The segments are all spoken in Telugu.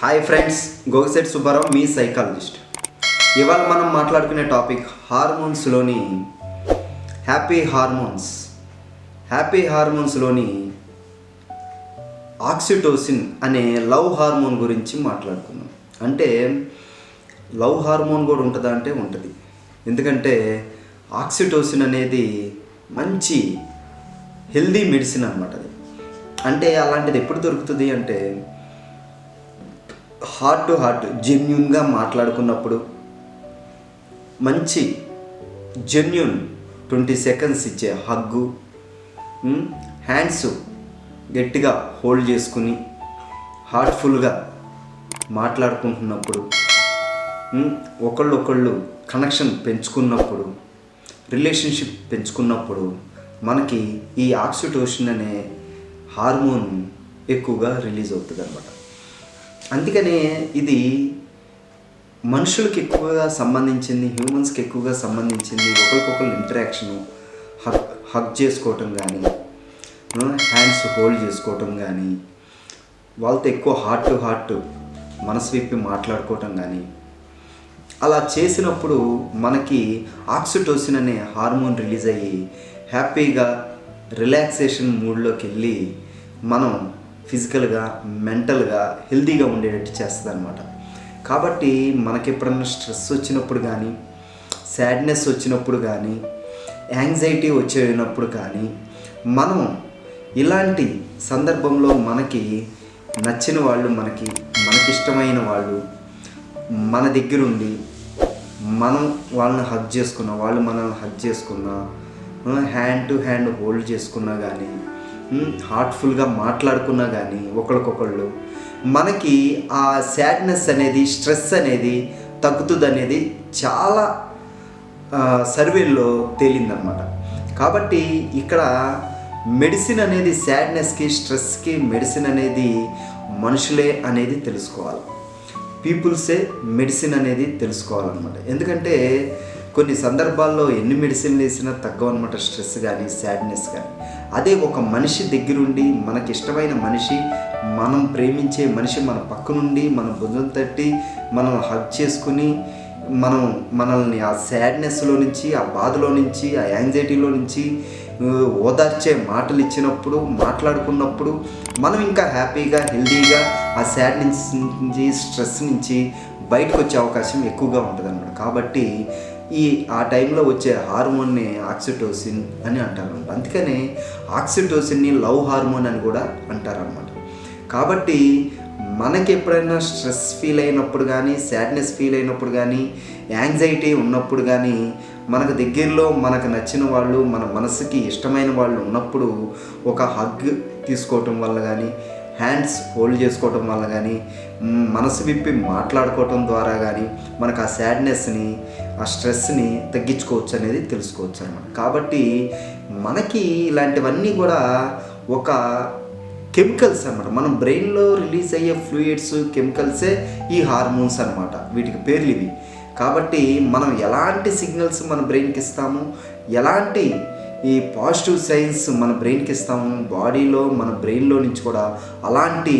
హాయ్ ఫ్రెండ్స్, గోగిశెట్టి సుబ్బారావు మీ సైకాలజిస్ట్. ఇవాళ మనం మాట్లాడుకునే టాపిక్ హార్మోన్స్లోని హ్యాపీ హార్మోన్స్లోని ఆక్సిటోసిన్ అనే లవ్ హార్మోన్ గురించి మాట్లాడుకున్నాం. అంటే లవ్ హార్మోన్ కూడా ఉంటుందా అంటే ఉంటుంది. ఎందుకంటే ఆక్సిటోసిన్ అనేది మంచి హెల్దీ మెడిసిన్ అన్నమాట. అది అంటే అలాంటిది ఎప్పుడు దొరుకుతుంది అంటే హార్ట్ టు హార్ట్ జెన్యూన్గా మాట్లాడుకున్నప్పుడు, మంచి జెన్యూన్ 20 సెకండ్స్ ఇచ్చే హగ్గు, హ్యాండ్స్ గట్టిగా హోల్డ్ చేసుకుని హార్ట్ఫుల్గా మాట్లాడుకుంటున్నప్పుడు, ఒకళ్ళు కనెక్షన్ పెంచుకున్నప్పుడు, రిలేషన్షిప్ పెంచుకున్నప్పుడు మనకి ఈ ఆక్సిటోసిన్ అనే హార్మోన్ ఎక్కువగా రిలీజ్ అవుతుంది అన్నమాట. అందుకనే ఇది మనుషులకి ఎక్కువగా సంబంధించింది, హ్యూమన్స్కి ఎక్కువగా సంబంధించింది. ఒకరికొకరు ఇంటరాక్షను, హగ్ చేసుకోవటం కానీ, హ్యాండ్స్ హోల్డ్ చేసుకోవటం కానీ, వాళ్ళతో ఎక్కువ హార్ట్ టు హార్ట్ మనసు విప్పి మాట్లాడుకోవటం కానీ, అలా చేసినప్పుడు మనకి ఆక్సిటోసిన్ అనే హార్మోన్ రిలీజ్ అయ్యి హ్యాపీగా రిలాక్సేషన్ మూడ్లోకి వెళ్ళి మనం ఫిజికల్గా, మెంటల్గా హెల్తీగా ఉండేటట్టు చేస్తుంది అనమాట. కాబట్టి మనకి ఎప్పుడన్నా స్ట్రెస్ వచ్చినప్పుడు కానీ, సాడ్నెస్ వచ్చినప్పుడు కానీ, యాంగ్జైటీ వచ్చేటప్పుడు కానీ, మనం ఇలాంటి సందర్భంలో మనకి నచ్చిన వాళ్ళు, మనకిష్టమైన వాళ్ళు మన దగ్గరుండి మనం వాళ్ళని హగ్ చేసుకున్నా, వాళ్ళు మనల్ని హగ్ చేసుకున్నా, హ్యాండ్ టు హ్యాండ్ హోల్డ్ చేసుకున్నా కానీ, హార్ట్ఫుల్గా మాట్లాడుకున్నా కానీ ఒకరికొకళ్ళు మనకి ఆ సాడ్నెస్ అనేది, స్ట్రెస్ అనేది తగ్గుతుంది అనేది చాలా సర్వేల్లో తేలిందనమాట. కాబట్టి ఇక్కడ మెడిసిన్ అనేది సాడ్నెస్కి, స్ట్రెస్కి మెడిసిన్ అనేది మనుషులే అనేది తెలుసుకోవాలి. పీపుల్సే మెడిసిన్ అనేది తెలుసుకోవాలన్నమాట. ఎందుకంటే కొన్ని సందర్భాల్లో ఎన్ని మెడిసిన్లు వేసినా తగ్గవన్నమాట స్ట్రెస్ కానీ, సాడ్నెస్ కానీ. అదే ఒక మనిషి దగ్గరుండి, మనకి ఇష్టమైన మనిషి, మనం ప్రేమించే మనిషి మన పక్క నుండి మన భుజం తట్టి మనం హగ్ చేసుకుని మనల్ని ఆ సాడ్నెస్లో నుంచి, ఆ బాధలో నుంచి, ఆ యాంగ్జైటీలో నుంచి ఓదార్చే మాటలు ఇచ్చినప్పుడు, మాట్లాడుకున్నప్పుడు మనం ఇంకా హ్యాపీగా, హెల్తీగా ఆ సాడ్నెస్ నుంచి, స్ట్రెస్ నుంచి బయటకు వచ్చే అవకాశం ఎక్కువగా ఉంటుంది అన్నమాట. కాబట్టి ఆ టైంలో వచ్చే హార్మోన్ని ఆక్సిటోసిన్ అని అంటారన్నమాట. అందుకనే ఆక్సిటోసిన్ని లవ్ హార్మోన్ అని కూడా అంటారన్నమాట. కాబట్టి మనకి ఎప్పుడైనా స్ట్రెస్ ఫీల్ అయినప్పుడు కానీ, సాడ్నెస్ ఫీల్ అయినప్పుడు కానీ, యాంగ్జైటీ ఉన్నప్పుడు కానీ, మనకు దగ్గరలో మనకు నచ్చిన వాళ్ళు, మన మనసుకి ఇష్టమైన వాళ్ళు ఉన్నప్పుడు ఒక హగ్ తీసుకోవటం వల్ల కానీ, హ్యాండ్స్ హోల్డ్ చేసుకోవటం వల్ల కానీ, మనసు విప్పి మాట్లాడుకోవటం ద్వారా కానీ మనకు ఆ సాడ్నెస్ని, ఆ స్ట్రెస్ని తగ్గించుకోవచ్చు అనేది తెలుసుకోవచ్చు అన్నమాట. కాబట్టి మనకి ఇలాంటివన్నీ కూడా ఒక కెమికల్స్ అన్నమాట. మనం బ్రెయిన్లో రిలీజ్ అయ్యే ఫ్లూయిడ్స్, కెమికల్సే ఈ హార్మోన్స్ అన్నమాట. వీటికి పేర్లు ఇవి. కాబట్టి మనం ఎలాంటి సిగ్నల్స్ మన బ్రెయిన్కి ఇస్తాము, ఎలాంటి ఈ పాజిటివ్ సైన్స్ మన బ్రెయిన్కి ఇస్తాము, మన బ్రెయిన్లో నుంచి కూడా అలాంటి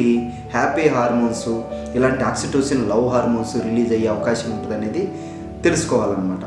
హ్యాపీ హార్మోన్స్, ఇలాంటి ఆక్సిటోసిన్ లవ్ హార్మోన్స్ రిలీజ్ అయ్యే అవకాశం ఉంటుంది అనేది తెలుసుకోవాలన్నమాట.